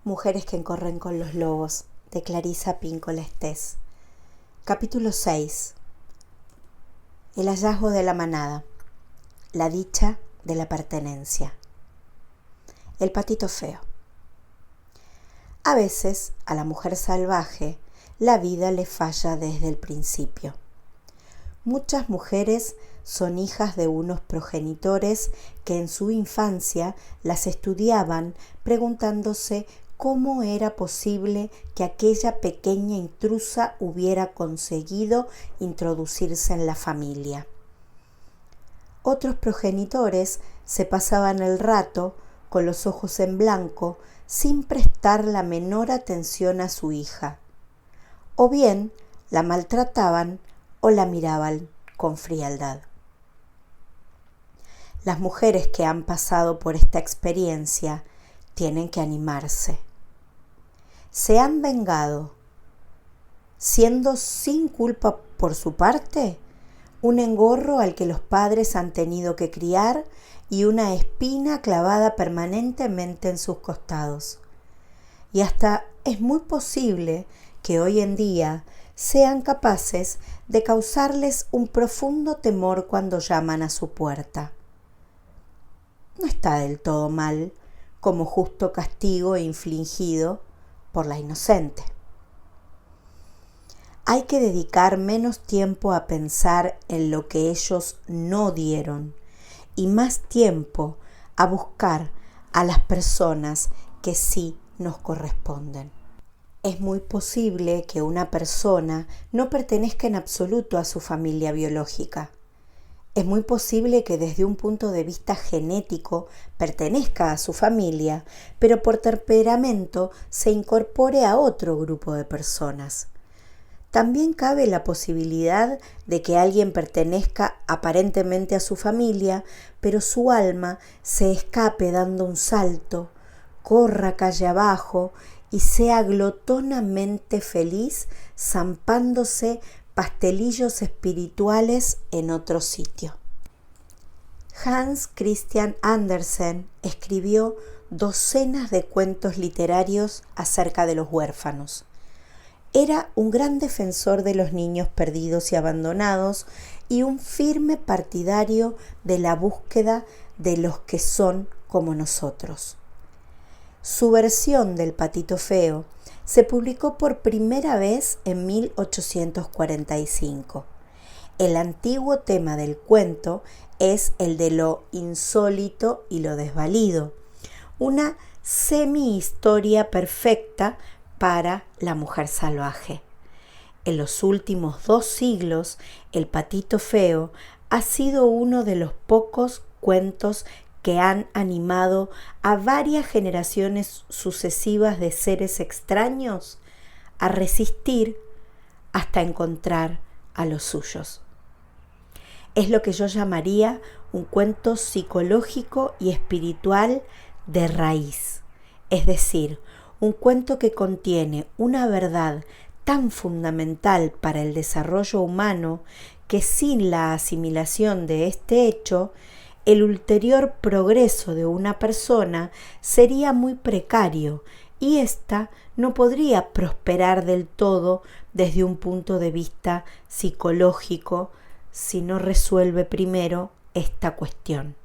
Mujeres que corren con los lobos, de Clarissa Pinkola Estés. Capítulo 6. El hallazgo de la manada. La dicha de la pertenencia. El patito feo. A veces, a la mujer salvaje, la vida le falla desde el principio. Muchas mujeres son hijas de unos progenitores que en su infancia las estudiaban preguntándose cómo era posible que aquella pequeña intrusa hubiera conseguido introducirse en la familia. Otros progenitores se pasaban el rato con los ojos en blanco sin prestar la menor atención a su hija, o bien la maltrataban o la miraban con frialdad. Las mujeres que han pasado por esta experiencia tienen que animarse. Se han vengado, siendo sin culpa por su parte, un engorro al que los padres han tenido que criar y una espina clavada permanentemente en sus costados. Y hasta es muy posible que hoy en día sean capaces de causarles un profundo temor cuando llaman a su puerta. No está del todo mal como justo castigo infligido por la inocente. Hay que dedicar menos tiempo a pensar en lo que ellos no dieron y más tiempo a buscar a las personas que sí nos corresponden. Es muy posible que una persona no pertenezca en absoluto a su familia biológica. Es muy posible que desde un punto de vista genético pertenezca a su familia, pero por temperamento se incorpore a otro grupo de personas. También cabe la posibilidad de que alguien pertenezca aparentemente a su familia, pero su alma se escape dando un salto, corra calle abajo y sea glotonamente feliz zampándose pastelillos espirituales en otro sitio. Hans Christian Andersen escribió docenas de cuentos literarios acerca de los huérfanos. Era un gran defensor de los niños perdidos y abandonados y un firme partidario de la búsqueda de los que son como nosotros. Su versión del Patito Feo se publicó por primera vez en 1845. El antiguo tema del cuento es el de lo insólito y lo desvalido, una semi-historia perfecta para la mujer salvaje. En los últimos 2 siglos, el Patito Feo ha sido uno de los pocos cuentos que han animado a varias generaciones sucesivas de seres extraños a resistir hasta encontrar a los suyos. Es lo que yo llamaría un cuento psicológico y espiritual de raíz, es decir, un cuento que contiene una verdad tan fundamental para el desarrollo humano que sin la asimilación de este hecho, el ulterior progreso de una persona sería muy precario y ésta no podría prosperar del todo desde un punto de vista psicológico si no resuelve primero esta cuestión.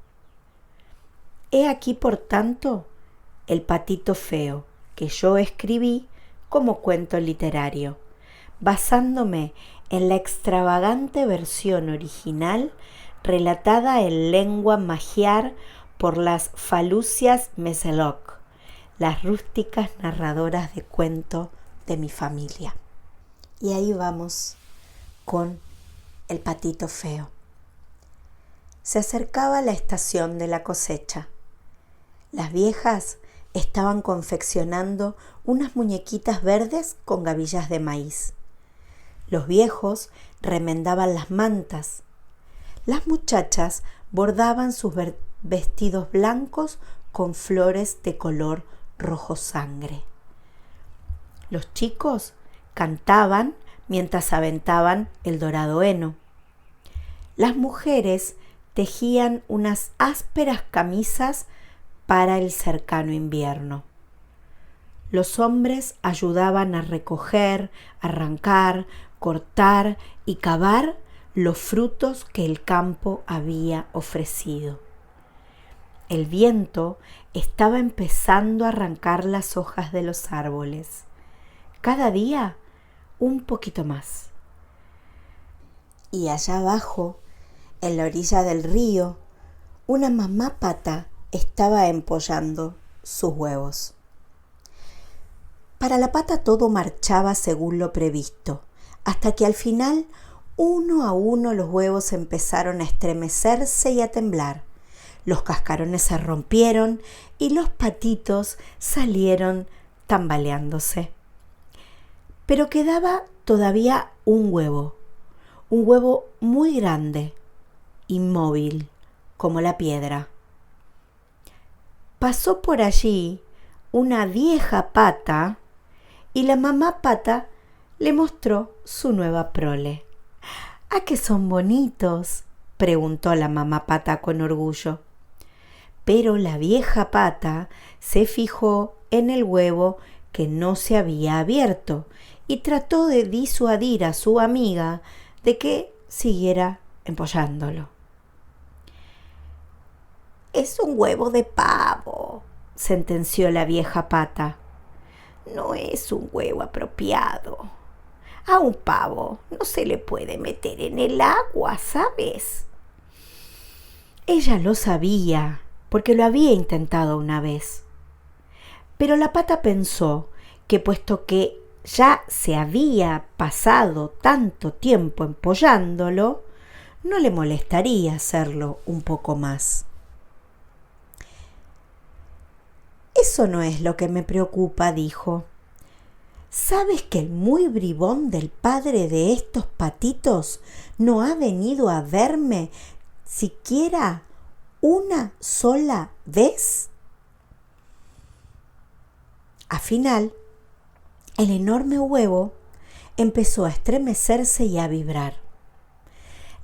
He aquí, por tanto, el Patito Feo que yo escribí como cuento literario, basándome en la extravagante versión original relatada en lengua magiar por las Falusias Meseloc, las rústicas narradoras de cuento de mi familia. Y ahí vamos con el Patito Feo. Se acercaba la estación de la cosecha. Las viejas estaban confeccionando unas muñequitas verdes con gavillas de maíz. Los viejos remendaban las mantas. Las muchachas bordaban sus vestidos blancos con flores de color rojo sangre. Los chicos cantaban mientras aventaban el dorado heno. Las mujeres tejían unas ásperas camisas para el cercano invierno. Los hombres ayudaban a recoger, arrancar, cortar y cavar los frutos que el campo había ofrecido. El viento estaba empezando a arrancar las hojas de los árboles. Cada día un poquito más. Y allá abajo, en la orilla del río, una mamá pata estaba empollando sus huevos. Para la pata todo marchaba según lo previsto, hasta que al final, uno a uno, los huevos empezaron a estremecerse y a temblar. Los cascarones se rompieron y los patitos salieron tambaleándose. Pero quedaba todavía un huevo muy grande, inmóvil, como la piedra. Pasó por allí una vieja pata y la mamá pata le mostró su nueva prole. ¿A qué son bonitos?, preguntó la mamá pata con orgullo. Pero la vieja pata se fijó en el huevo que no se había abierto y trató de disuadir a su amiga de que siguiera empollándolo. «Es un huevo de pavo», sentenció la vieja pata. «No es un huevo apropiado. A un pavo no se le puede meter en el agua, ¿sabes?». Ella lo sabía, porque lo había intentado una vez. Pero la pata pensó que puesto que ya se había pasado tanto tiempo empollándolo, no le molestaría hacerlo un poco más. «Eso no es lo que me preocupa», dijo. «¿Sabes que el muy bribón del padre de estos patitos no ha venido a verme siquiera una sola vez?» Al final, el enorme huevo empezó a estremecerse y a vibrar.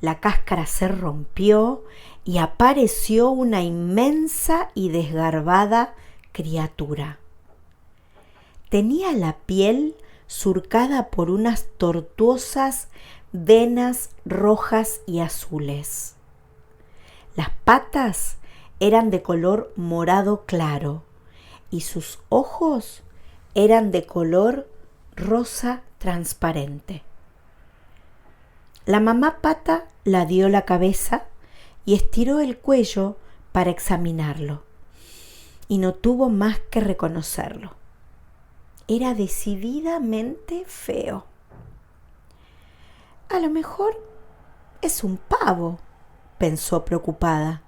La cáscara se rompió y apareció una inmensa y desgarbada criatura. Tenía la piel surcada por unas tortuosas venas rojas y azules. Las patas eran de color morado claro y sus ojos eran de color rosa transparente. La mamá pata la dio la cabeza y estiró el cuello para examinarlo, y no tuvo más que reconocerlo. Era decididamente feo. «A lo mejor es un pavo», pensó preocupada.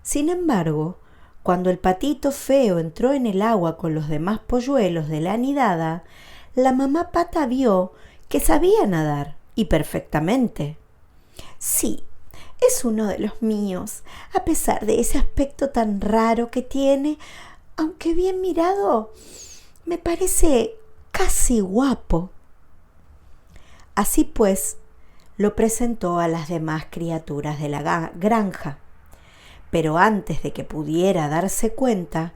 Sin embargo, cuando el patito feo entró en el agua con los demás polluelos de la nidada, la mamá pata vio que sabía nadar, y perfectamente. «Sí, es uno de los míos, a pesar de ese aspecto tan raro que tiene, aunque bien mirado, me parece casi guapo». Así pues, lo presentó a las demás criaturas de la granja. Pero antes de que pudiera darse cuenta,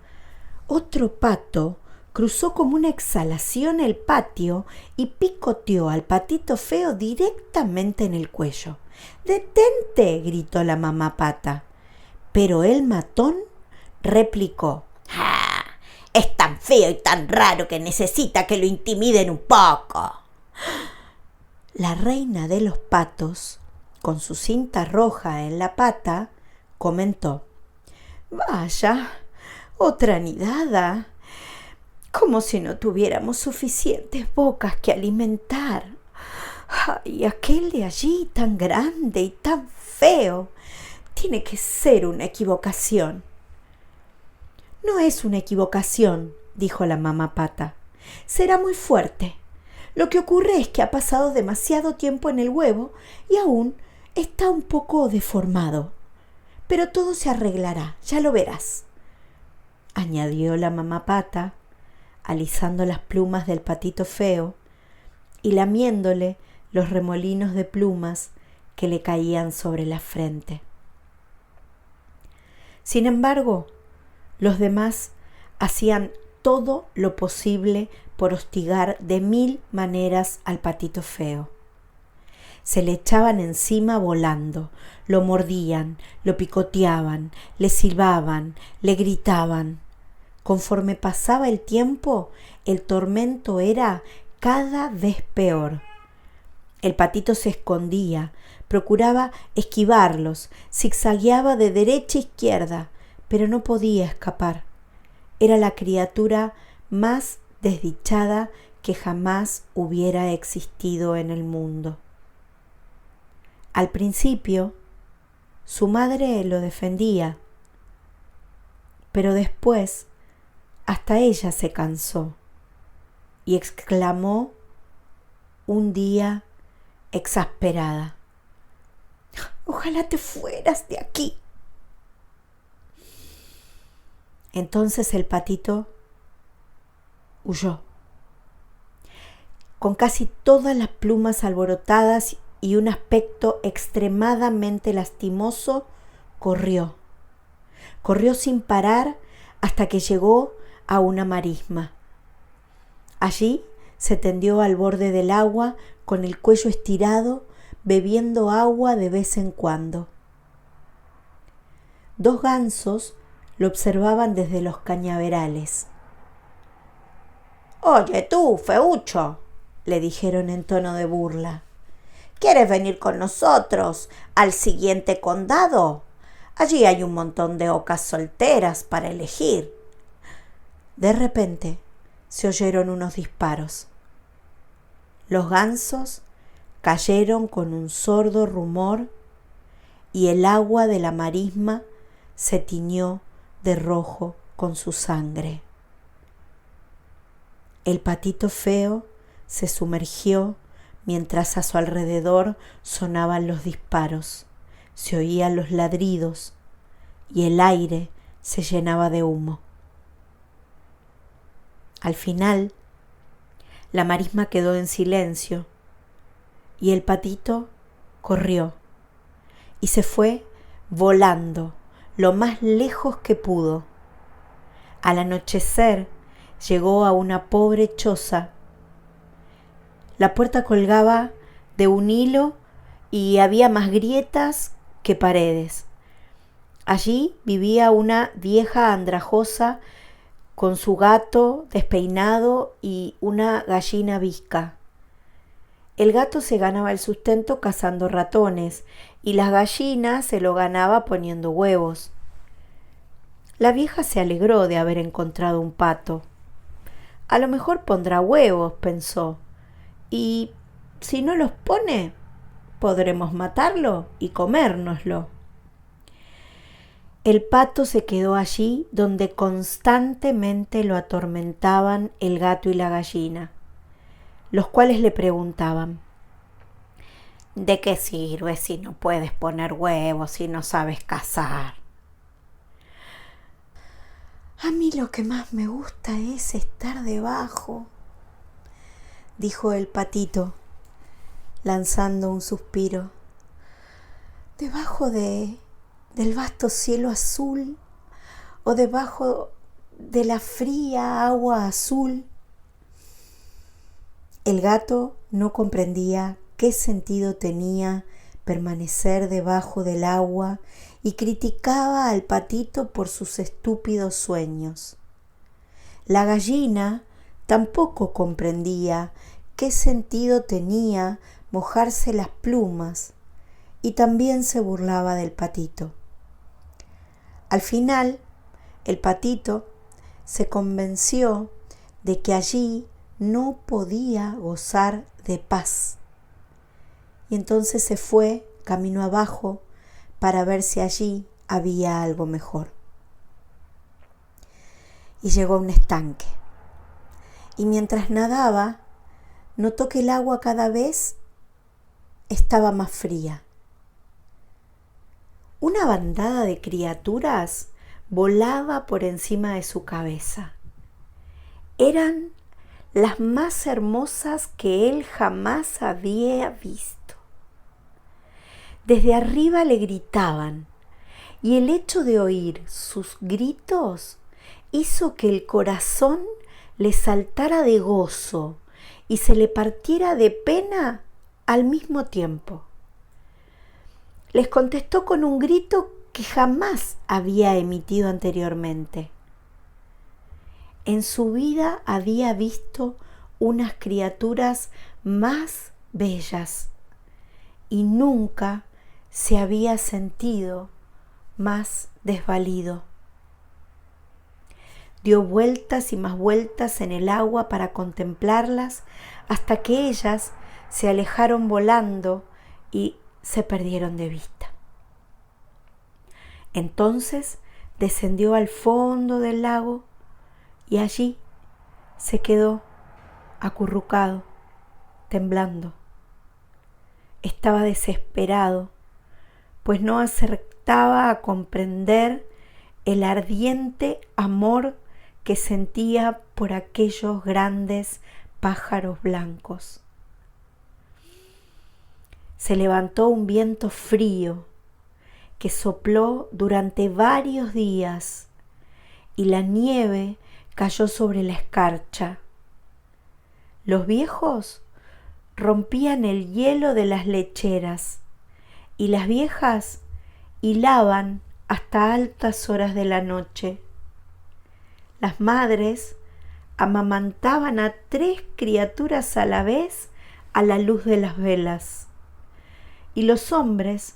otro pato cruzó como una exhalación el patio y picoteó al patito feo directamente en el cuello. «¡Detente!», gritó la mamá pata. Pero el matón replicó: «¡Ah! Es tan feo y tan raro que necesita que lo intimiden un poco». La reina de los patos, con su cinta roja en la pata, comentó: «Vaya, otra nidada. Como si no tuviéramos suficientes bocas que alimentar. Ay, aquel de allí tan grande y tan feo. Tiene que ser una equivocación». «No es una equivocación», dijo la mamá pata. «Será muy fuerte. Lo que ocurre es que ha pasado demasiado tiempo en el huevo y aún está un poco deformado. Pero todo se arreglará, ya lo verás», añadió la mamá pata, alisando las plumas del patito feo y lamiéndole los remolinos de plumas que le caían sobre la frente. Sin embargo, los demás hacían todo lo posible por hostigar de 1000 maneras al patito feo. Se le echaban encima volando, lo mordían, lo picoteaban, le silbaban, le gritaban. Conforme pasaba el tiempo, el tormento era cada vez peor. El patito se escondía, procuraba esquivarlos, zigzagueaba de derecha a izquierda, pero no podía escapar. Era la criatura más desdichada que jamás hubiera existido en el mundo. Al principio, su madre lo defendía, pero después hasta ella se cansó y exclamó un día exasperada: «Ojalá te fueras de aquí». Entonces el patito huyó, con casi todas las plumas alborotadas y un aspecto extremadamente lastimoso. Corrió sin parar hasta que llegó a una marisma. Allí se tendió al borde del agua con el cuello estirado, bebiendo agua de vez en cuando. 2 gansos lo observaban desde los cañaverales. «Oye tú, feucho», le dijeron en tono de burla, «¿quieres venir con nosotros al siguiente condado? Allí hay un montón de ocas solteras para elegir». De repente se oyeron unos disparos. Los gansos cayeron con un sordo rumor y el agua de la marisma se tiñó de rojo con su sangre. El patito feo se sumergió mientras a su alrededor sonaban los disparos, se oían los ladridos y el aire se llenaba de humo. Al final, la marisma quedó en silencio y el patito corrió y se fue volando lo más lejos que pudo. Al anochecer llegó a una pobre choza. La puerta colgaba de un hilo y había más grietas que paredes. Allí vivía una vieja andrajosa con su gato despeinado y una gallina bizca. El gato se ganaba el sustento cazando ratones y la gallina se lo ganaba poniendo huevos. La vieja se alegró de haber encontrado un pato. A lo mejor pondrá huevos, pensó, y si no los pone, podremos matarlo y comérnoslo. El pato se quedó allí donde constantemente lo atormentaban el gato y la gallina, los cuales le preguntaban: «¿De qué sirve si no puedes poner huevos y no sabes cazar?». «A mí lo que más me gusta es estar debajo», dijo el patito, lanzando un suspiro, «debajo del vasto cielo azul o debajo de la fría agua azul». El gato no comprendía qué sentido tenía permanecer debajo del agua y criticaba al patito por sus estúpidos sueños. La gallina tampoco comprendía qué sentido tenía mojarse las plumas y también se burlaba del patito. Al final, el patito se convenció de que allí no podía gozar de paz y entonces se fue camino abajo para ver si allí había algo mejor. Y llegó a un estanque y mientras nadaba notó que el agua cada vez estaba más fría. Una bandada de criaturas volaba por encima de su cabeza. Eran las más hermosas que él jamás había visto. Desde arriba le gritaban, y el hecho de oír sus gritos hizo que el corazón le saltara de gozo y se le partiera de pena al mismo tiempo. Les contestó con un grito que jamás había emitido anteriormente. En su vida había visto unas criaturas más bellas y nunca se había sentido más desvalido. Dio vueltas y más vueltas en el agua para contemplarlas hasta que ellas se alejaron volando y se perdieron de vista. Entonces descendió al fondo del lago y allí se quedó acurrucado, temblando. Estaba desesperado, pues no acertaba a comprender el ardiente amor que sentía por aquellos grandes pájaros blancos. Se levantó un viento frío que sopló durante varios días y la nieve cayó sobre la escarcha. Los viejos rompían el hielo de las lecheras y las viejas hilaban hasta altas horas de la noche. Las madres amamantaban a 3 criaturas a la vez a la luz de las velas, y los hombres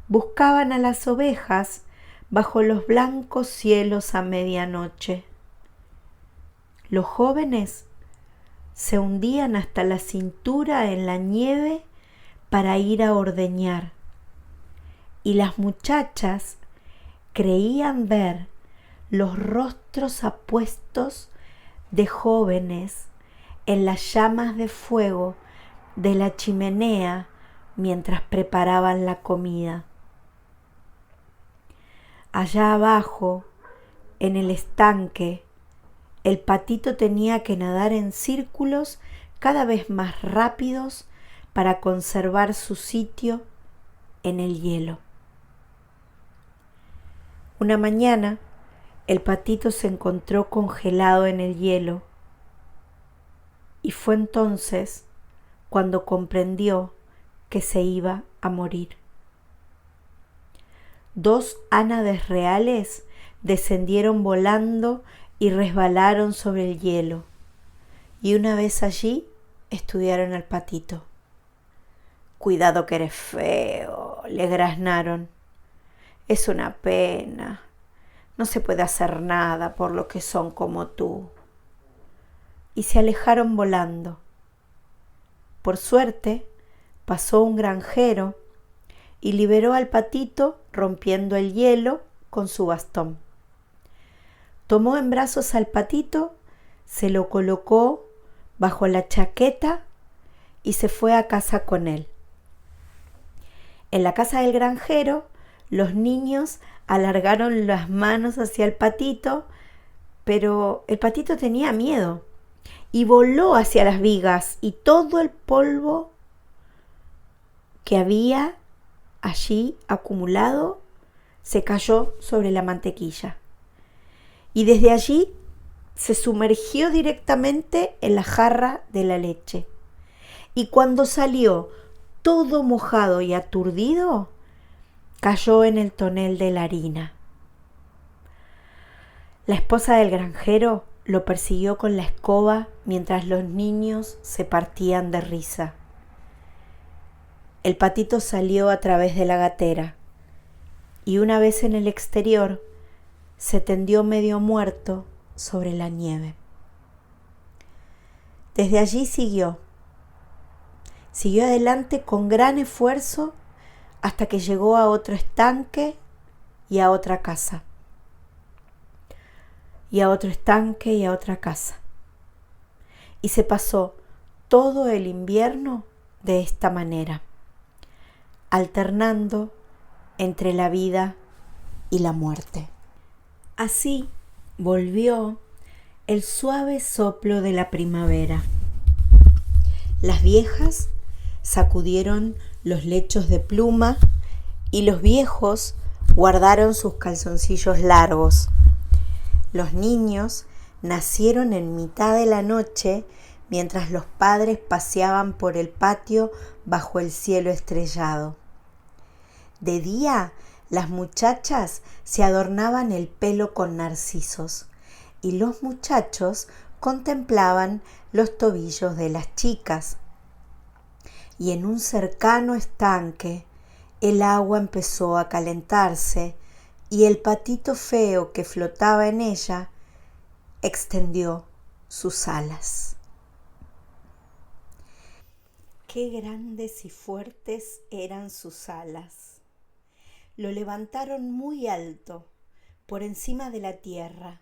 buscaban a las ovejas bajo los blancos cielos a medianoche. Los jóvenes se hundían hasta la cintura en la nieve para ir a ordeñar, y las muchachas creían ver los rostros apuestos de jóvenes en las llamas de fuego de la chimenea mientras preparaban la comida. Allá abajo, en el estanque, el patito tenía que nadar en círculos cada vez más rápidos para conservar su sitio en el hielo. Una mañana, el patito se encontró congelado en el hielo y fue entonces cuando comprendió que se iba a morir. 2 ánades reales descendieron volando y resbalaron sobre el hielo, y una vez allí estudiaron al patito. «Cuidado que eres feo», le graznaron. «Es una pena. No se puede hacer nada por lo que son como tú». Y se alejaron volando. Por suerte, pasó un granjero y liberó al patito rompiendo el hielo con su bastón. Tomó en brazos al patito, se lo colocó bajo la chaqueta y se fue a casa con él. En la casa del granjero, los niños alargaron las manos hacia el patito, pero el patito tenía miedo y voló hacia las vigas, y todo el polvo que había allí acumulado se cayó sobre la mantequilla. Y desde allí se sumergió directamente en la jarra de la leche. Y cuando salió todo mojado y aturdido, cayó en el tonel de la harina. La esposa del granjero lo persiguió con la escoba mientras los niños se partían de risa. El patito salió a través de la gatera y una vez en el exterior se tendió medio muerto sobre la nieve. Desde allí siguió adelante con gran esfuerzo hasta que llegó a otro estanque y a otra casa, y a otro estanque y a otra casa. Y se pasó todo el invierno de esta manera, alternando entre la vida y la muerte. Así volvió el suave soplo de la primavera. Las viejas sacudieron los lechos de pluma y los viejos guardaron sus calzoncillos largos. Los niños nacieron en mitad de la noche mientras los padres paseaban por el patio bajo el cielo estrellado. De día, las muchachas se adornaban el pelo con narcisos y los muchachos contemplaban los tobillos de las chicas. Y en un cercano estanque, el agua empezó a calentarse y el patito feo que flotaba en ella extendió sus alas. Qué grandes y fuertes eran sus alas. Lo levantaron muy alto, por encima de la tierra.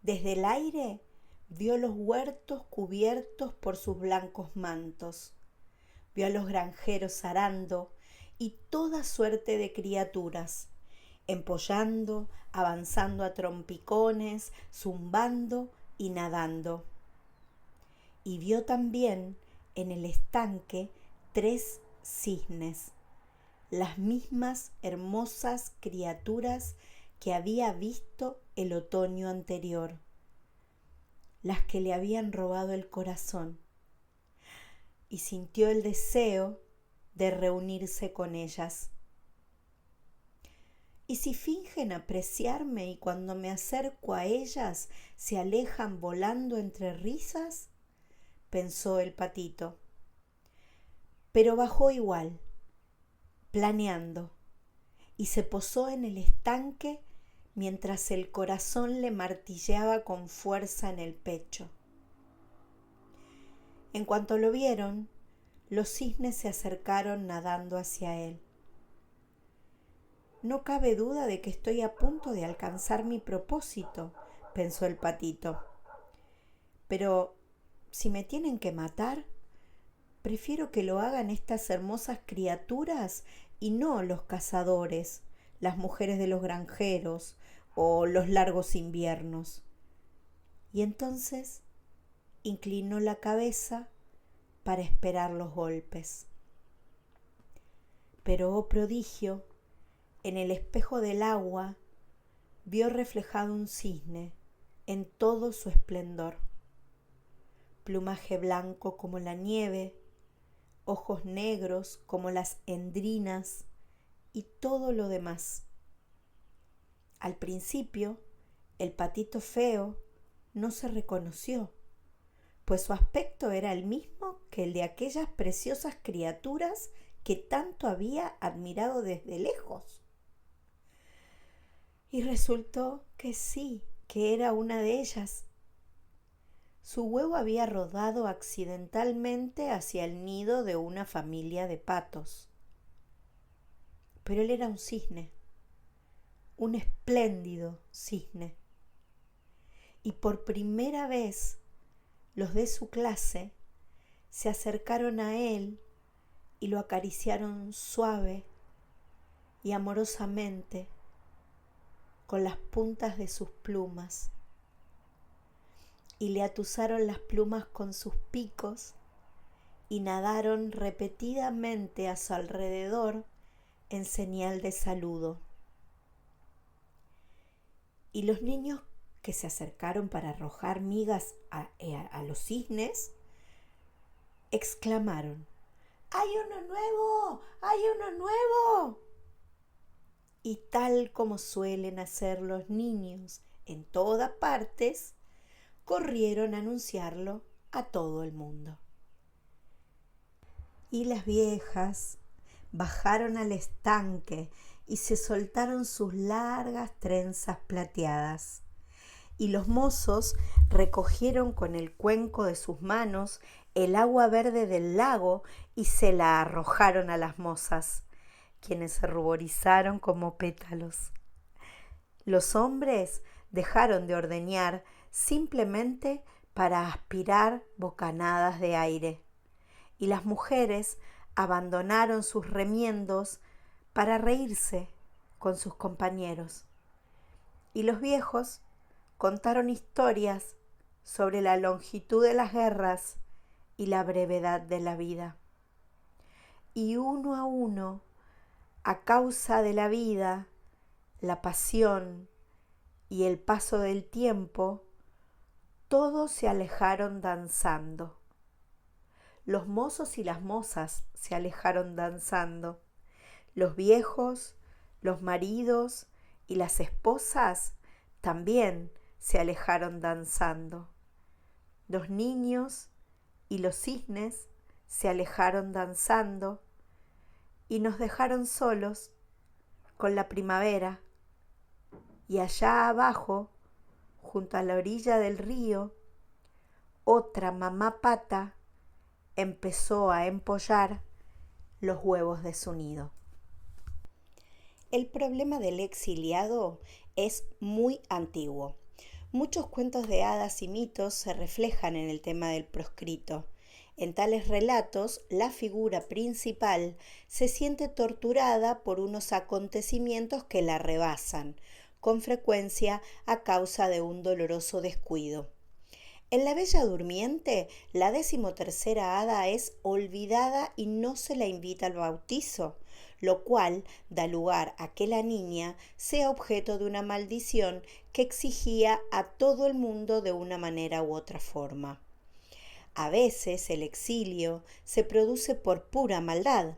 Desde el aire vio los huertos cubiertos por sus blancos mantos. Vio a los granjeros arando y toda suerte de criaturas, empollando, avanzando a trompicones, zumbando y nadando. Y vio también en el estanque 3 cisnes, las mismas hermosas criaturas que había visto el otoño anterior, las que le habían robado el corazón, y sintió el deseo de reunirse con ellas. ¿Y si fingen apreciarme y cuando me acerco a ellas se alejan volando entre risas? Pensó el patito. Pero bajó igual, planeando, y se posó en el estanque mientras el corazón le martilleaba con fuerza en el pecho. En cuanto lo vieron, los cisnes se acercaron nadando hacia él. No cabe duda de que estoy a punto de alcanzar mi propósito, pensó el patito. Pero si me tienen que matar, prefiero que lo hagan estas hermosas criaturas y no los cazadores, las mujeres de los granjeros o los largos inviernos. Y entonces inclinó la cabeza para esperar los golpes. Pero, oh prodigio, en el espejo del agua vio reflejado un cisne en todo su esplendor. Plumaje blanco como la nieve, ojos negros como las endrinas y todo lo demás. Al principio, el patito feo no se reconoció, pues su aspecto era el mismo que el de aquellas preciosas criaturas que tanto había admirado desde lejos. Y resultó que sí, que era una de ellas. Su huevo había rodado accidentalmente hacia el nido de una familia de patos. Pero él era un cisne, un espléndido cisne. Y por primera vez los de su clase se acercaron a él y lo acariciaron suave y amorosamente con las puntas de sus plumas, y le atusaron las plumas con sus picos y nadaron repetidamente a su alrededor en señal de saludo. Y los niños que se acercaron para arrojar migas a los cisnes exclamaron: ¡Hay uno nuevo! ¡Hay uno nuevo! Y tal como suelen hacer los niños en todas partes, corrieron a anunciarlo a todo el mundo. Y las viejas bajaron al estanque y se soltaron sus largas trenzas plateadas. Y los mozos recogieron con el cuenco de sus manos el agua verde del lago y se la arrojaron a las mozas, quienes se ruborizaron como pétalos. Los hombres dejaron de ordeñar simplemente para aspirar bocanadas de aire, y las mujeres abandonaron sus remiendos para reírse con sus compañeros, y los viejos contaron historias sobre la longitud de las guerras y la brevedad de la vida. Y uno a uno, a causa de la vida, la pasión y el paso del tiempo, todos se alejaron danzando. Los mozos y las mozas se alejaron danzando. Los viejos, los maridos y las esposas también se alejaron danzando. Los niños y los cisnes se alejaron danzando y nos dejaron solos con la primavera. Y allá abajo, junto a la orilla del río, otra mamá pata empezó a empollar los huevos de su nido. El problema del exiliado es muy antiguo. Muchos cuentos de hadas y mitos se reflejan en el tema del proscrito. En tales relatos, la figura principal se siente torturada por unos acontecimientos que la rebasan, con frecuencia a causa de un doloroso descuido. En La Bella Durmiente, la 13ª hada es olvidada y no se la invita al bautizo, lo cual da lugar a que la niña sea objeto de una maldición que exigía a todo el mundo de una manera u otra forma. A veces el exilio se produce por pura maldad,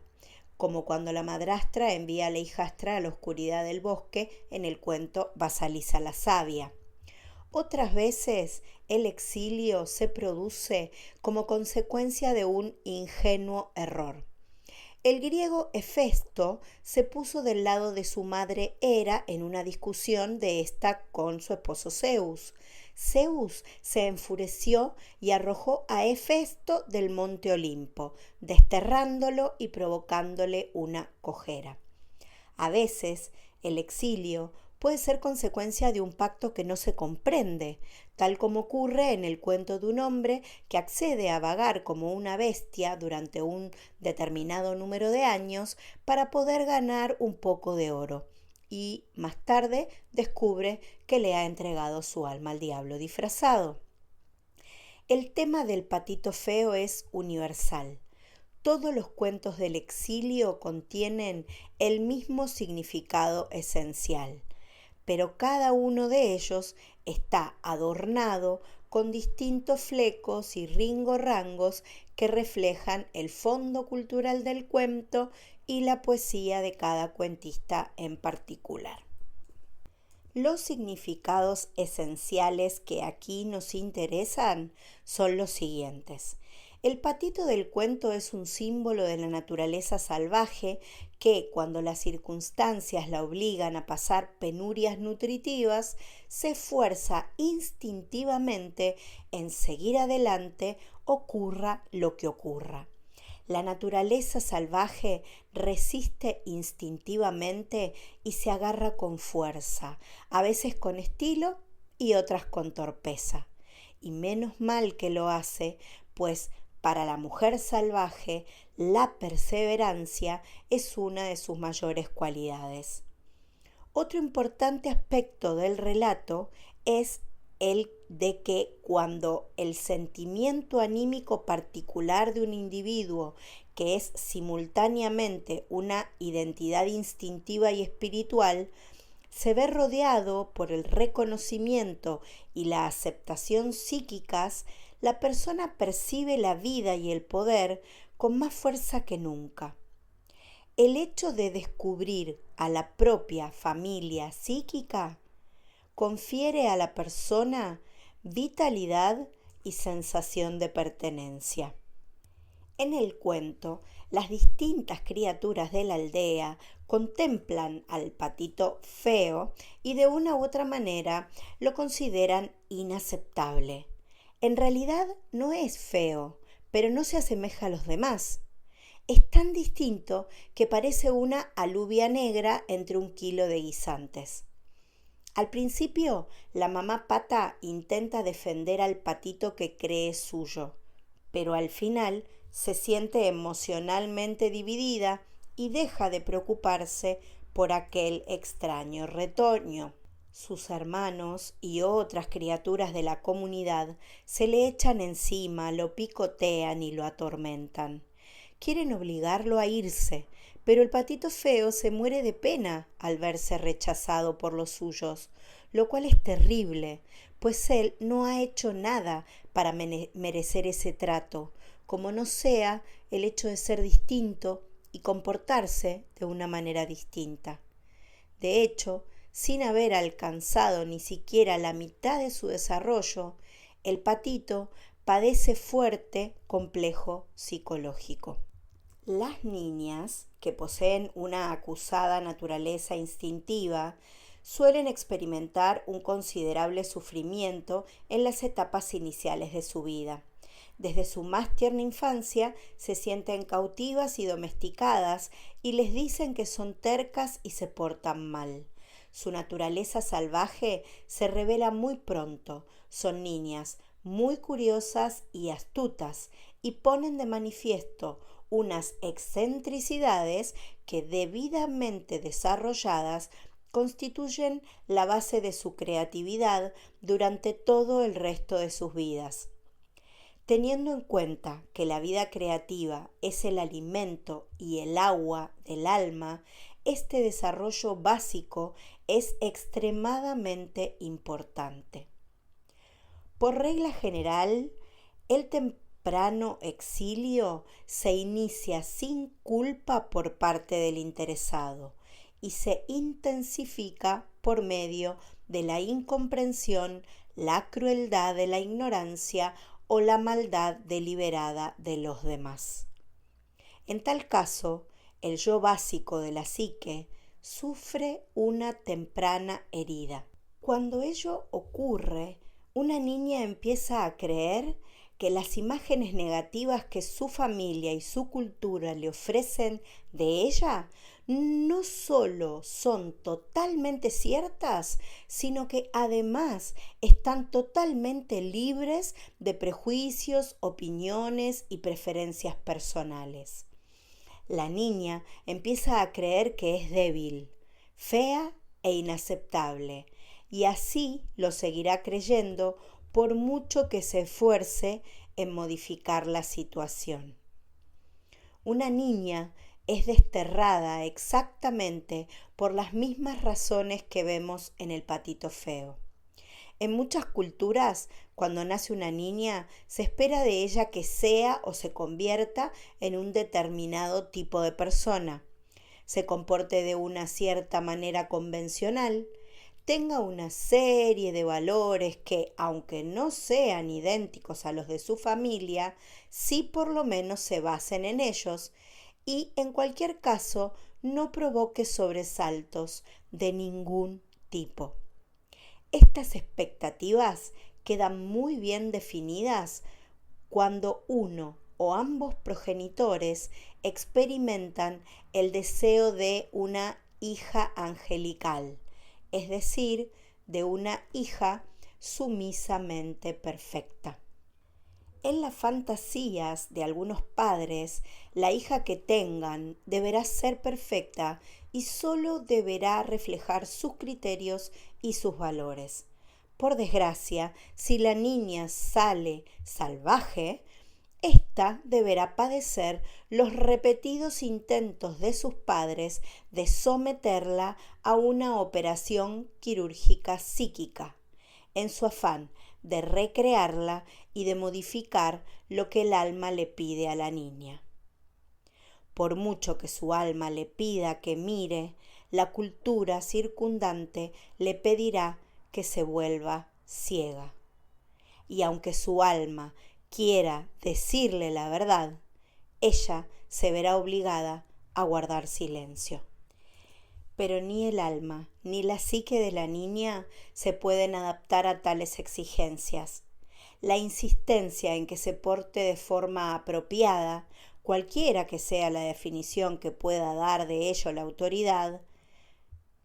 como cuando la madrastra envía a la hijastra a la oscuridad del bosque en el cuento Basalisa la Sabia. Otras veces el exilio se produce como consecuencia de un ingenuo error. El griego Hefesto se puso del lado de su madre Hera en una discusión de esta con su esposo Zeus. Zeus se enfureció y arrojó a Hefesto del monte Olimpo, desterrándolo y provocándole una cojera. A veces el exilio puede ser consecuencia de un pacto que no se comprende, tal como ocurre en el cuento de un hombre que accede a vagar como una bestia durante un determinado número de años para poder ganar un poco de oro, y más tarde descubre que le ha entregado su alma al diablo disfrazado. El tema del patito feo es universal. Todos los cuentos del exilio contienen el mismo significado esencial, pero cada uno de ellos está adornado con distintos flecos y ringorrangos que reflejan el fondo cultural del cuento y la poesía de cada cuentista en particular. Los significados esenciales que aquí nos interesan son los siguientes. El patito del cuento es un símbolo de la naturaleza salvaje que, cuando las circunstancias la obligan a pasar penurias nutritivas, se esfuerza instintivamente en seguir adelante, ocurra lo que ocurra. La naturaleza salvaje resiste instintivamente y se agarra con fuerza, a veces con estilo y otras con torpeza. Y menos mal que lo hace, pues para la mujer salvaje, la perseverancia es una de sus mayores cualidades. Otro importante aspecto del relato es el de que cuando el sentimiento anímico particular de un individuo, que es simultáneamente una identidad instintiva y espiritual, se ve rodeado por el reconocimiento y la aceptación psíquicas, la persona percibe la vida y el poder con más fuerza que nunca. El hecho de descubrir a la propia familia psíquica confiere a la persona vitalidad y sensación de pertenencia. En el cuento, las distintas criaturas de la aldea contemplan al patito feo y de una u otra manera lo consideran inaceptable. En realidad no es feo, pero no se asemeja a los demás. Es tan distinto que parece una alubia negra entre 1 kilo de guisantes. Al principio, la mamá pata intenta defender al patito que cree suyo, pero al final se siente emocionalmente dividida y deja de preocuparse por aquel extraño retoño. Sus hermanos y otras criaturas de la comunidad se le echan encima, lo picotean y lo atormentan. Quieren obligarlo a irse, pero el patito feo se muere de pena al verse rechazado por los suyos. lo cual es terrible, pues él no ha hecho nada para merecer ese trato, como no sea el hecho de ser distinto y comportarse de una manera distinta. De hecho, sin haber alcanzado ni siquiera la mitad de su desarrollo, el patito padece fuerte complejo psicológico. Las niñas, que poseen una acusada naturaleza instintiva, suelen experimentar un considerable sufrimiento en las etapas iniciales de su vida. Desde su más tierna infancia se sienten cautivas y domesticadas y les dicen que son tercas y se portan mal. Su naturaleza salvaje se revela muy pronto. Son niñas muy curiosas y astutas y ponen de manifiesto unas excentricidades que, debidamente desarrolladas, constituyen la base de su creatividad durante todo el resto de sus vidas. Teniendo en cuenta que la vida creativa es el alimento y el agua del alma, este desarrollo básico es extremadamente importante. Por regla general, el temprano exilio se inicia sin culpa por parte del interesado y se intensifica por medio de la incomprensión, la crueldad de la ignorancia o la maldad deliberada de los demás. En tal caso, el yo básico de la psique sufre una temprana herida. Cuando ello ocurre, una niña empieza a creer que las imágenes negativas que su familia y su cultura le ofrecen de ella no solo son totalmente ciertas, sino que además están totalmente libres de prejuicios, opiniones y preferencias personales. La niña empieza a creer que es débil, fea e inaceptable, y así lo seguirá creyendo por mucho que se esfuerce en modificar la situación. Una niña es desterrada exactamente por las mismas razones que vemos en el patito feo. En muchas culturas, cuando nace una niña, se espera de ella que sea o se convierta en un determinado tipo de persona, se comporte de una cierta manera convencional, tenga una serie de valores que, aunque no sean idénticos a los de su familia, sí por lo menos se basen en ellos y, en cualquier caso, no provoque sobresaltos de ningún tipo. Estas expectativas quedan muy bien definidas cuando uno o ambos progenitores experimentan el deseo de una hija angelical, es decir, de una hija sumisamente perfecta. En las fantasías de algunos padres, la hija que tengan deberá ser perfecta y solo deberá reflejar sus criterios y sus valores. Por desgracia, si la niña sale salvaje, ésta deberá padecer los repetidos intentos de sus padres de someterla a una operación quirúrgica psíquica, en su afán de recrearla y de modificar lo que el alma le pide a la niña. Por mucho que su alma le pida que mire, la cultura circundante le pedirá que se vuelva ciega. Y aunque su alma quiera decirle la verdad, ella se verá obligada a guardar silencio. Pero ni el alma ni la psique de la niña se pueden adaptar a tales exigencias. La insistencia en que se porte de forma apropiada, cualquiera que sea la definición que pueda dar de ello la autoridad,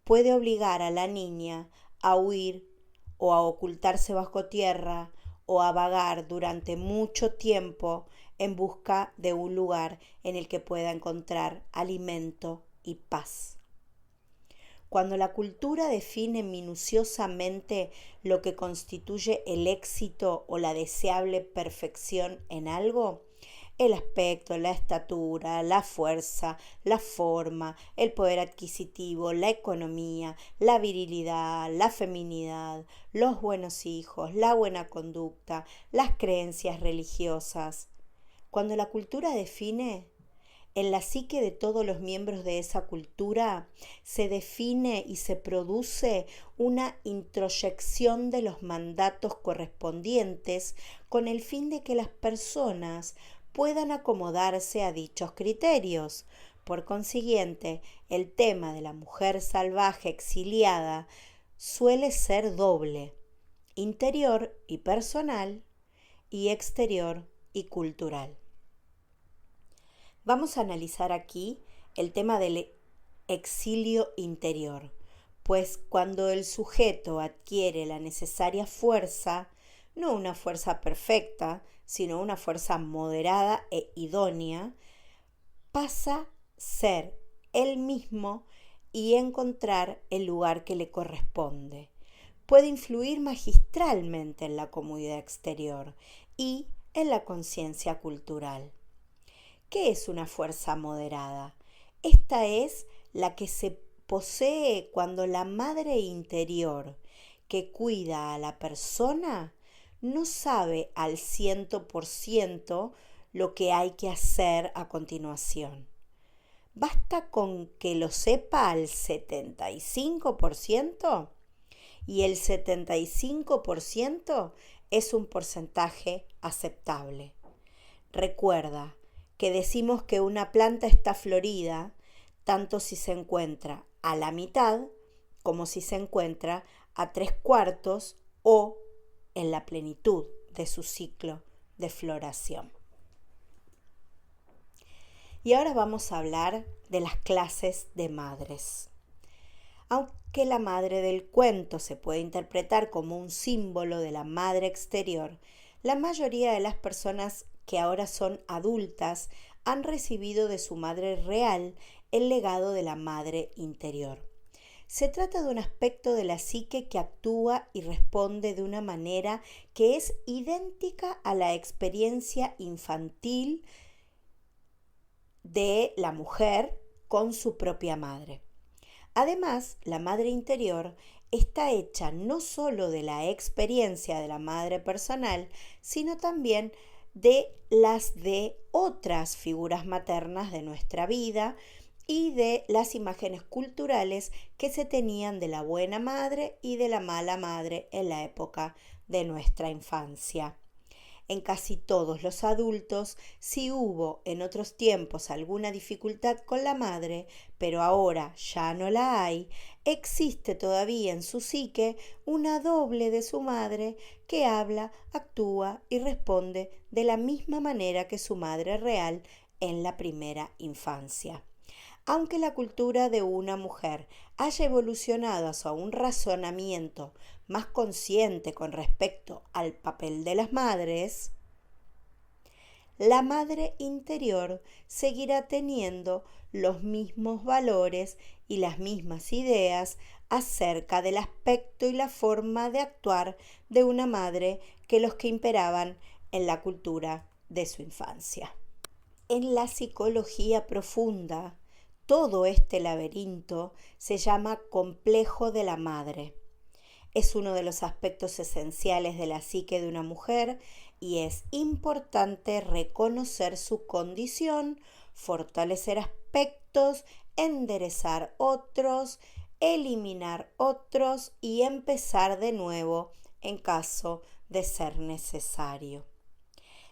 puede obligar a la niña a huir o a ocultarse bajo tierra o a vagar durante mucho tiempo en busca de un lugar en el que pueda encontrar alimento y paz. Cuando la cultura define minuciosamente lo que constituye el éxito o la deseable perfección en algo, el aspecto, la estatura, la fuerza, la forma, el poder adquisitivo, la economía, la virilidad, la feminidad, los buenos hijos, la buena conducta, las creencias religiosas. Cuando la cultura define, en la psique de todos los miembros de esa cultura se define y se produce una introyección de los mandatos correspondientes con el fin de que las personas puedan acomodarse a dichos criterios. Por consiguiente, el tema de la mujer salvaje exiliada suele ser doble: interior y personal, y exterior y cultural. Vamos a analizar aquí el tema del exilio interior, pues cuando el sujeto adquiere la necesaria fuerza, no una fuerza perfecta, sino una fuerza moderada e idónea, pasa a ser él mismo y encontrar el lugar que le corresponde. Puede influir magistralmente en la comunidad exterior y en la conciencia cultural. ¿Qué es una fuerza moderada? Esta es la que se posee cuando la madre interior que cuida a la persona no sabe al 100% lo que hay que hacer a continuación. Basta con que lo sepa al 75% y el 75% es un porcentaje aceptable. Recuerda que decimos que una planta está florida tanto si se encuentra a la mitad como si se encuentra a 3/4 o en la plenitud de su ciclo de floración. Y ahora vamos a hablar de las clases de madres. Aunque la madre del cuento se puede interpretar como un símbolo de la madre exterior, la mayoría de las personas que ahora son adultas han recibido de su madre real el legado de la madre interior. Se trata de un aspecto de la psique que actúa y responde de una manera que es idéntica a la experiencia infantil de la mujer con su propia madre. Además, la madre interior está hecha no solo de la experiencia de la madre personal, sino también de las de otras figuras maternas de nuestra vida y de las imágenes culturales que se tenían de la buena madre y de la mala madre en la época de nuestra infancia. En casi todos los adultos, si hubo en otros tiempos alguna dificultad con la madre, pero ahora ya no la hay, existe todavía en su psique una doble de su madre que habla, actúa y responde de la misma manera que su madre real en la primera infancia. Aunque la cultura de una mujer haya evolucionado hacia un razonamiento más consciente con respecto al papel de las madres, la madre interior seguirá teniendo los mismos valores y las mismas ideas acerca del aspecto y la forma de actuar de una madre que los que imperaban en la cultura de su infancia. En la psicología profunda, todo este laberinto se llama complejo de la madre. Es uno de los aspectos esenciales de la psique de una mujer y es importante reconocer su condición, fortalecer aspectos, enderezar otros, eliminar otros y empezar de nuevo en caso de ser necesario.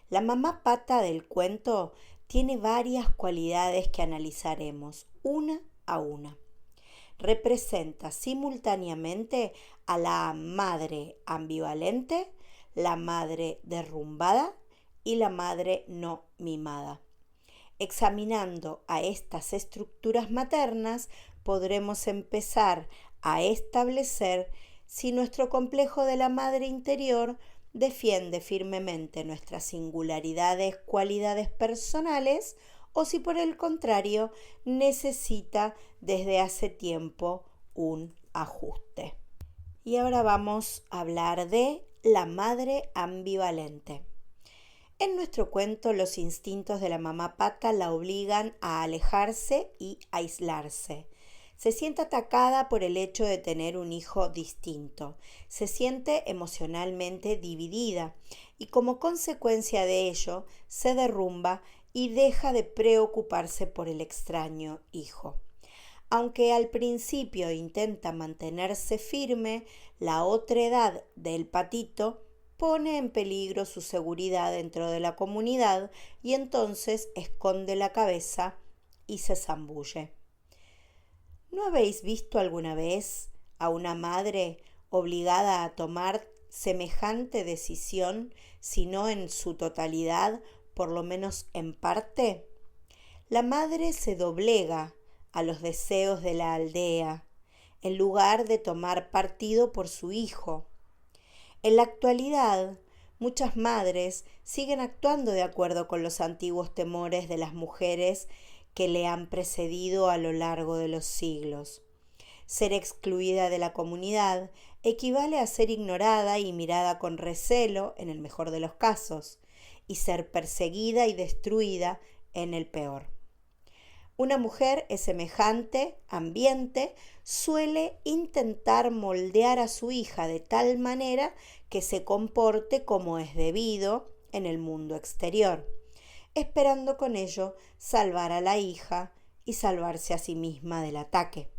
La mamá pata del cuento tiene varias cualidades que analizaremos una a una. Representa simultáneamente a la madre ambivalente, la madre derrumbada y la madre no mimada. Examinando a estas estructuras maternas, podremos empezar a establecer si nuestro complejo de la madre interior defiende firmemente nuestras singularidades, cualidades personales, o si por el contrario necesita desde hace tiempo un ajuste. Y ahora vamos a hablar de la madre ambivalente. En nuestro cuento, los instintos de la mamá pata la obligan a alejarse y aislarse. Se siente atacada por el hecho de tener un hijo distinto. Se siente emocionalmente dividida y como consecuencia de ello se derrumba y deja de preocuparse por el extraño hijo. Aunque al principio intenta mantenerse firme, la otredad del patito pone en peligro su seguridad dentro de la comunidad y entonces esconde la cabeza y se zambulle. ¿No habéis visto alguna vez a una madre obligada a tomar semejante decisión, si no en su totalidad, por lo menos en parte? La madre se doblega a los deseos de la aldea, en lugar de tomar partido por su hijo. En la actualidad, muchas madres siguen actuando de acuerdo con los antiguos temores de las mujeres que le han precedido a lo largo de los siglos. Ser excluida de la comunidad equivale a ser ignorada y mirada con recelo en el mejor de los casos, y ser perseguida y destruida en el peor. Una mujer en semejante ambiente suele intentar moldear a su hija de tal manera que se comporte como es debido en el mundo exterior, esperando con ello salvar a la hija y salvarse a sí misma del ataque.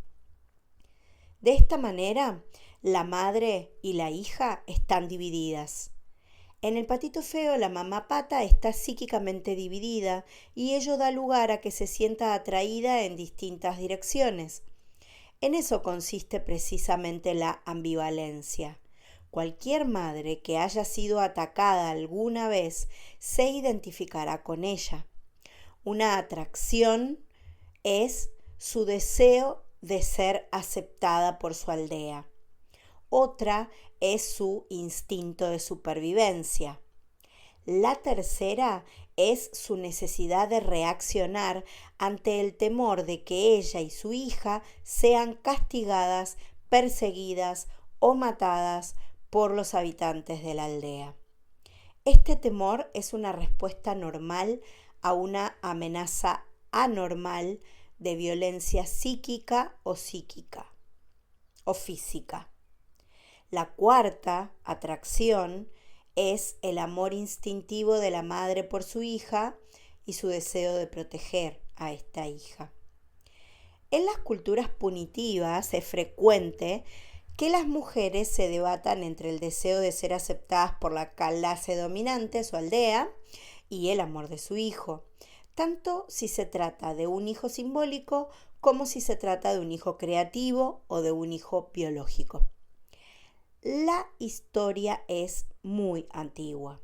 De esta manera, la madre y la hija están divididas. En el patito feo, la mamá pata está psíquicamente dividida y ello da lugar a que se sienta atraída en distintas direcciones. En eso consiste precisamente la ambivalencia. Cualquier madre que haya sido atacada alguna vez se identificará con ella. Una atracción es su deseo de ser aceptada por su aldea. Otra es su instinto de supervivencia. La tercera es su necesidad de reaccionar ante el temor de que ella y su hija sean castigadas, perseguidas o matadas por los habitantes de la aldea. Este temor es una respuesta normal a una amenaza anormal de violencia psíquica o física. La cuarta atracción es el amor instintivo de la madre por su hija y su deseo de proteger a esta hija. En las culturas punitivas es frecuente que las mujeres se debatan entre el deseo de ser aceptadas por la clase dominante, su aldea, y el amor de su hijo, tanto si se trata de un hijo simbólico como si se trata de un hijo creativo o de un hijo biológico. La historia es muy antigua.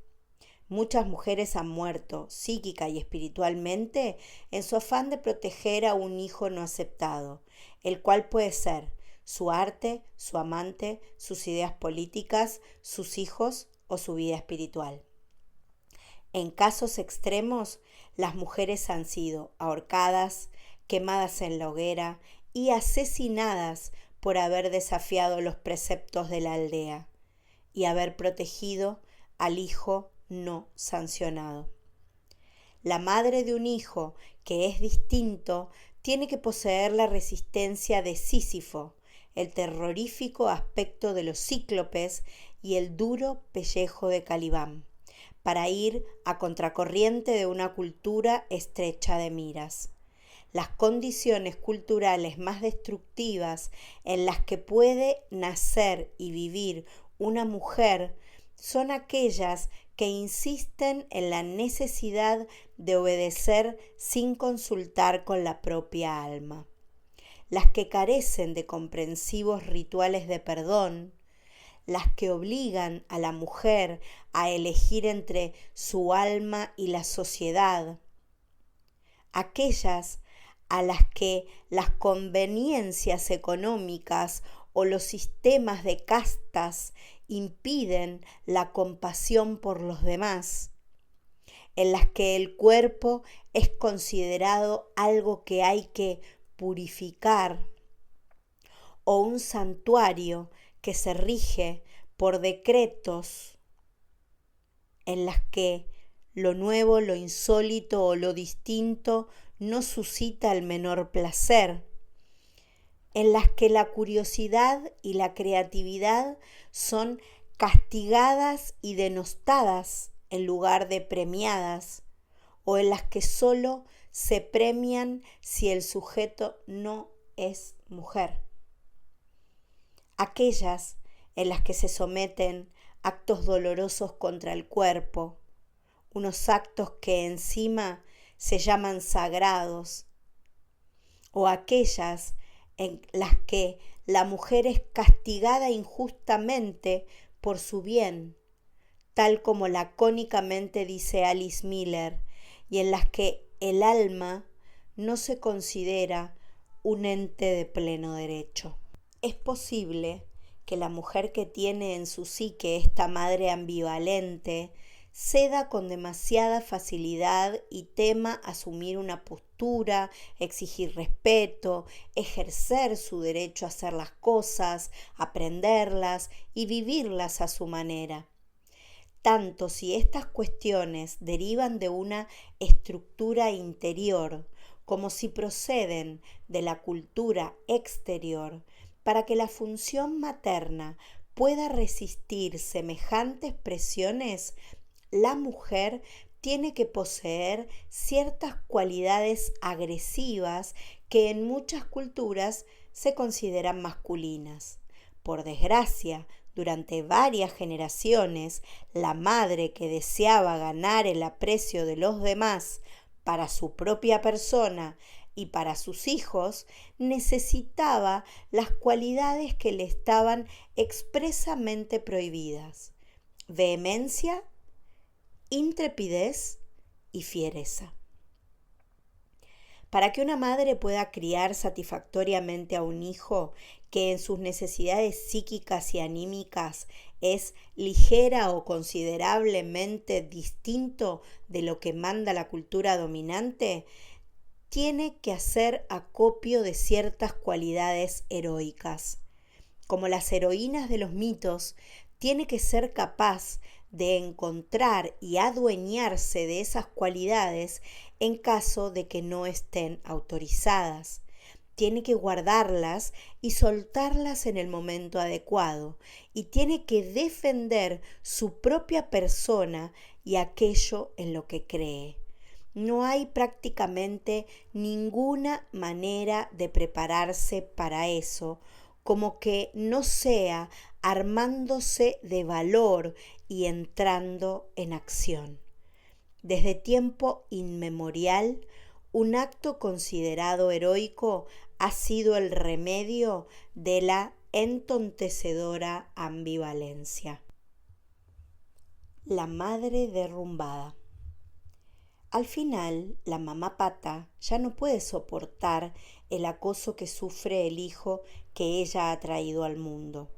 Muchas mujeres han muerto psíquica y espiritualmente en su afán de proteger a un hijo no aceptado, el cual puede ser su arte, su amante, sus ideas políticas, sus hijos o su vida espiritual. En casos extremos, las mujeres han sido ahorcadas, quemadas en la hoguera y asesinadas por haber desafiado los preceptos de la aldea y haber protegido al hijo no sancionado. La madre de un hijo que es distinto tiene que poseer la resistencia de Sísifo, el terrorífico aspecto de los cíclopes y el duro pellejo de Calibán, para ir a contracorriente de una cultura estrecha de miras. Las condiciones culturales más destructivas en las que puede nacer y vivir una mujer son aquellas que insisten en la necesidad de obedecer sin consultar con la propia alma, las que carecen de comprensivos rituales de perdón, las que obligan a la mujer a elegir entre su alma y la sociedad, aquellas a las que las conveniencias económicas o los sistemas de castas impiden la compasión por los demás, en las que el cuerpo es considerado algo que hay que purificar, o un santuario que se rige por decretos, en las que lo nuevo, lo insólito o lo distinto no suscita el menor placer, en las que la curiosidad y la creatividad son castigadas y denostadas en lugar de premiadas, o en las que solo se premian si el sujeto no es mujer. Aquellas en las que se someten actos dolorosos contra el cuerpo, unos actos que encima se llaman sagrados, o aquellas en las que la mujer es castigada injustamente por su bien, tal como lacónicamente dice Alice Miller, y en las que el alma no se considera un ente de pleno derecho. Es posible que la mujer que tiene en su psique esta madre ambivalente ceda con demasiada facilidad y tema asumir una postura, exigir respeto, ejercer su derecho a hacer las cosas, aprenderlas y vivirlas a su manera. Tanto si estas cuestiones derivan de una estructura interior como si proceden de la cultura exterior, para que la función materna pueda resistir semejantes presiones, la mujer tiene que poseer ciertas cualidades agresivas que en muchas culturas se consideran masculinas. Por desgracia, durante varias generaciones, la madre que deseaba ganar el aprecio de los demás para su propia persona y para sus hijos, necesitaba las cualidades que le estaban expresamente prohibidas: vehemencia, intrepidez y fiereza. Para que una madre pueda criar satisfactoriamente a un hijo que en sus necesidades psíquicas y anímicas es ligera o considerablemente distinto de lo que manda la cultura dominante, tiene que hacer acopio de ciertas cualidades heroicas. Como las heroínas de los mitos, tiene que ser capaz de encontrar y adueñarse de esas cualidades en caso de que no estén autorizadas. Tiene que guardarlas y soltarlas en el momento adecuado, y tiene que defender su propia persona y aquello en lo que cree. No hay prácticamente ninguna manera de prepararse para eso, como que no sea armándose de valor y entrando en acción. Desde tiempo inmemorial, un acto considerado heroico ha sido el remedio de la entontecedora ambivalencia. La madre derrumbada. Al final, la mamá pata ya no puede soportar el acoso que sufre el hijo que ella ha traído al mundo.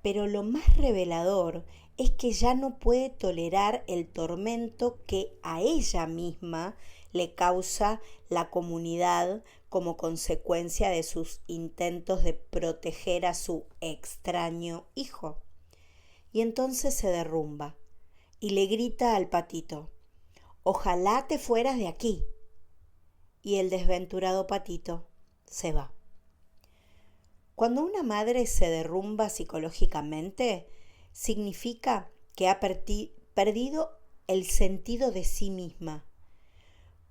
Pero lo más revelador es que ya no puede tolerar el tormento que a ella misma le causa la comunidad como consecuencia de sus intentos de proteger a su extraño hijo. Y entonces se derrumba y le grita al patito: «Ojalá te fueras de aquí». Y el desventurado patito se va. Cuando una madre se derrumba psicológicamente, significa que ha perdido el sentido de sí misma.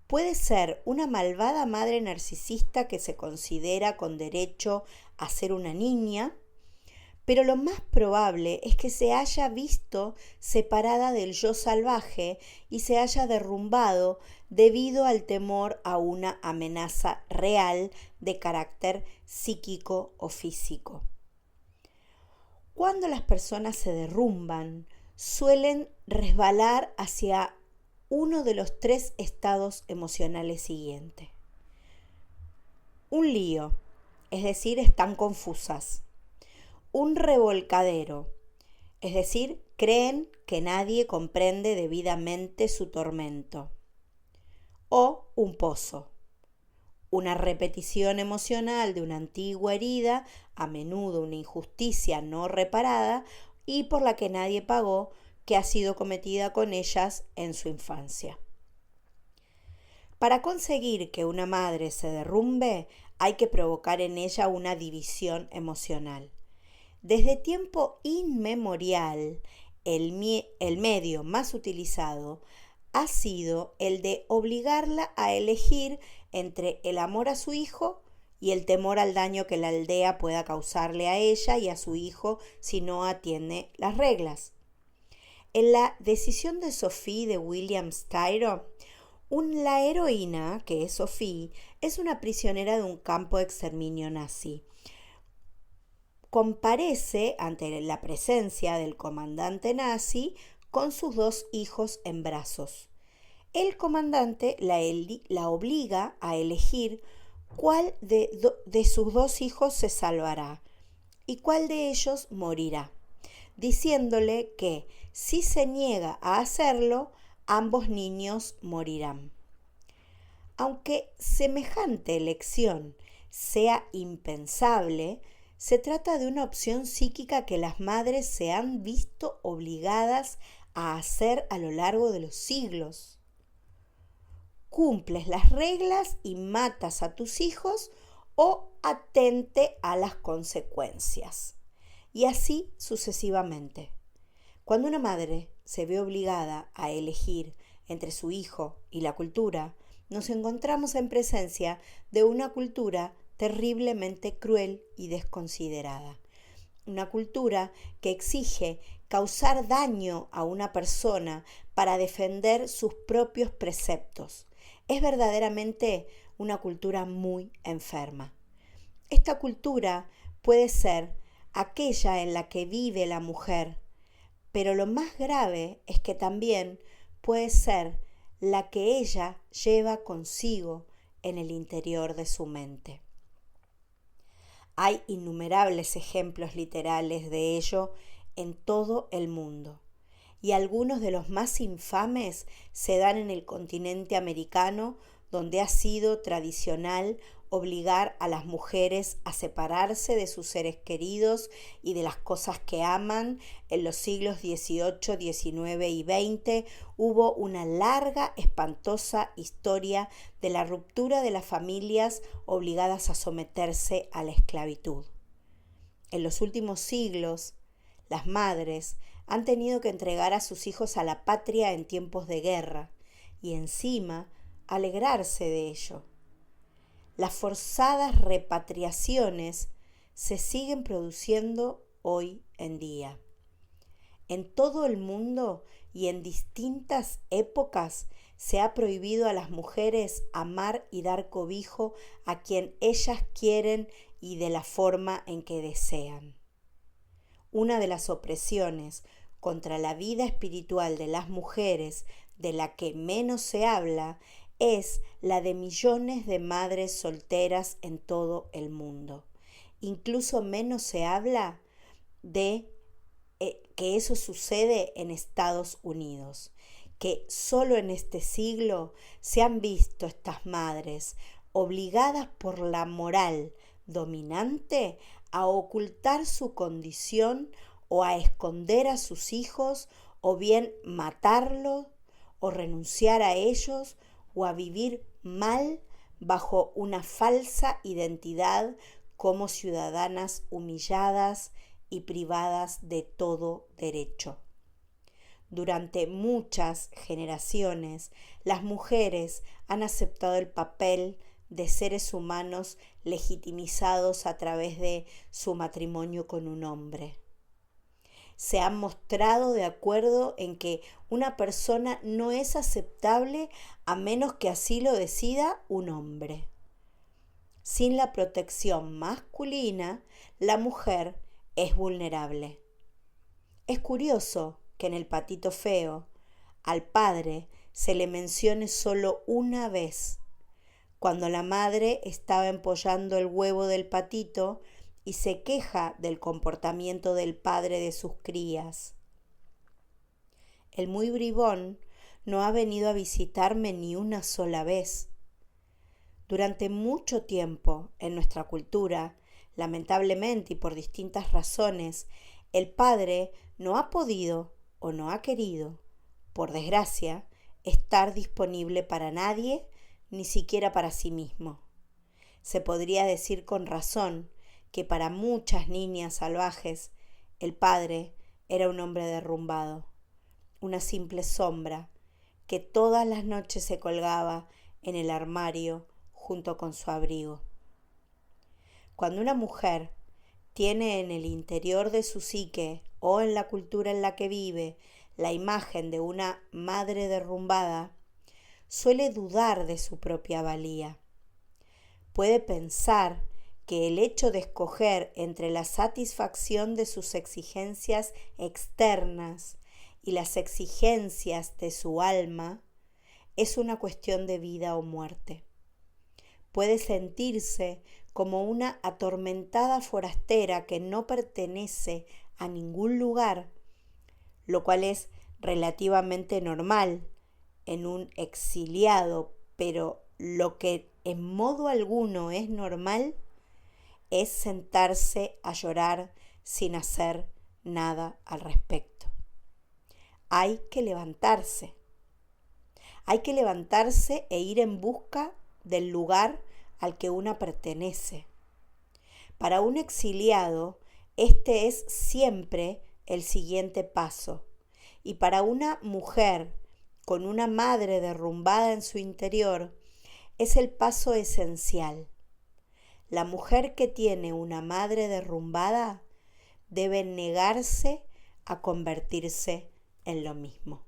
Puede ser una malvada madre narcisista que se considera con derecho a ser una niña, pero lo más probable es que se haya visto separada del yo salvaje y se haya derrumbado debido al temor a una amenaza real de carácter psíquico o físico. Cuando las personas se derrumban, suelen resbalar hacia uno de los 3 estados emocionales siguientes. Un lío, es decir, están confusas. Un revolcadero, es decir, creen que nadie comprende debidamente su tormento. O un pozo, una repetición emocional de una antigua herida, a menudo una injusticia no reparada y por la que nadie pagó, que ha sido cometida con ellas en su infancia. Para conseguir que una madre se derrumbe, hay que provocar en ella una división emocional. Desde tiempo inmemorial, el medio más utilizado ha sido el de obligarla a elegir entre el amor a su hijo y el temor al daño que la aldea pueda causarle a ella y a su hijo si no atiende las reglas. En la decisión de Sophie de William Styron, la heroína, que es Sophie, es una prisionera de un campo de exterminio nazi. Comparece ante la presencia del comandante nazi con sus 2 hijos en brazos. El comandante la obliga a elegir cuál de sus 2 hijos se salvará y cuál de ellos morirá, diciéndole que si se niega a hacerlo, ambos niños morirán. Aunque semejante elección sea impensable, se trata de una opción psíquica que las madres se han visto obligadas a hacer a lo largo de los siglos. Cumples las reglas y matas a tus hijos o atente a las consecuencias. Y así sucesivamente. Cuando una madre se ve obligada a elegir entre su hijo y la cultura, nos encontramos en presencia de una cultura terriblemente cruel y desconsiderada. Una cultura que exige causar daño a una persona para defender sus propios preceptos. Es verdaderamente una cultura muy enferma. Esta cultura puede ser aquella en la que vive la mujer, pero lo más grave es que también puede ser la que ella lleva consigo en el interior de su mente. Hay innumerables ejemplos literales de ello en todo el mundo, y algunos de los más infames se dan en el continente americano, donde ha sido tradicional obligar a las mujeres a separarse de sus seres queridos y de las cosas que aman. En los siglos XVIII, XIX y XX hubo una larga, espantosa historia de la ruptura de las familias obligadas a someterse a la esclavitud. En los últimos siglos, las madres han tenido que entregar a sus hijos a la patria en tiempos de guerra y encima alegrarse de ello. Las forzadas repatriaciones se siguen produciendo hoy en día. En todo el mundo y en distintas épocas se ha prohibido a las mujeres amar y dar cobijo a quien ellas quieren y de la forma en que desean. Una de las opresiones contra la vida espiritual de las mujeres de la que menos se habla es la de millones de madres solteras en todo el mundo. Incluso menos se habla de que eso sucede en Estados Unidos, que solo en este siglo se han visto estas madres obligadas por la moral dominante a ocultar su condición o a esconder a sus hijos o bien matarlos o renunciar a ellos o a vivir mal bajo una falsa identidad como ciudadanas humilladas y privadas de todo derecho. Durante muchas generaciones, las mujeres han aceptado el papel de seres humanos legitimizados a través de su matrimonio con un hombre. Se han mostrado de acuerdo en que una persona no es aceptable a menos que así lo decida un hombre. Sin la protección masculina, la mujer es vulnerable. Es curioso que en El Patito Feo al padre se le mencione solo una vez, cuando la madre estaba empollando el huevo del patito y se queja del comportamiento del padre de sus crías. El muy bribón no ha venido a visitarme ni una sola vez. Durante mucho tiempo en nuestra cultura, lamentablemente y por distintas razones, el padre no ha podido o no ha querido, por desgracia, estar disponible para nadie, ni siquiera para sí mismo. Se podría decir con razón que para muchas niñas salvajes el padre era un hombre derrumbado, una simple sombra que todas las noches se colgaba en el armario junto con su abrigo. Cuando una mujer tiene en el interior de su psique o en la cultura en la que vive la imagen de una madre derrumbada, suele dudar de su propia valía. Puede pensar que el hecho de escoger entre la satisfacción de sus exigencias externas y las exigencias de su alma es una cuestión de vida o muerte. Puede sentirse como una atormentada forastera que no pertenece a ningún lugar, lo cual es relativamente normal en un exiliado, pero lo que en modo alguno es normal es sentarse a llorar sin hacer nada al respecto. Hay que levantarse e ir en busca del lugar al que una pertenece. Para un exiliado, este es siempre el siguiente paso, y para una mujer con una madre derrumbada en su interior, es el paso esencial. La mujer que tiene una madre derrumbada debe negarse a convertirse en lo mismo.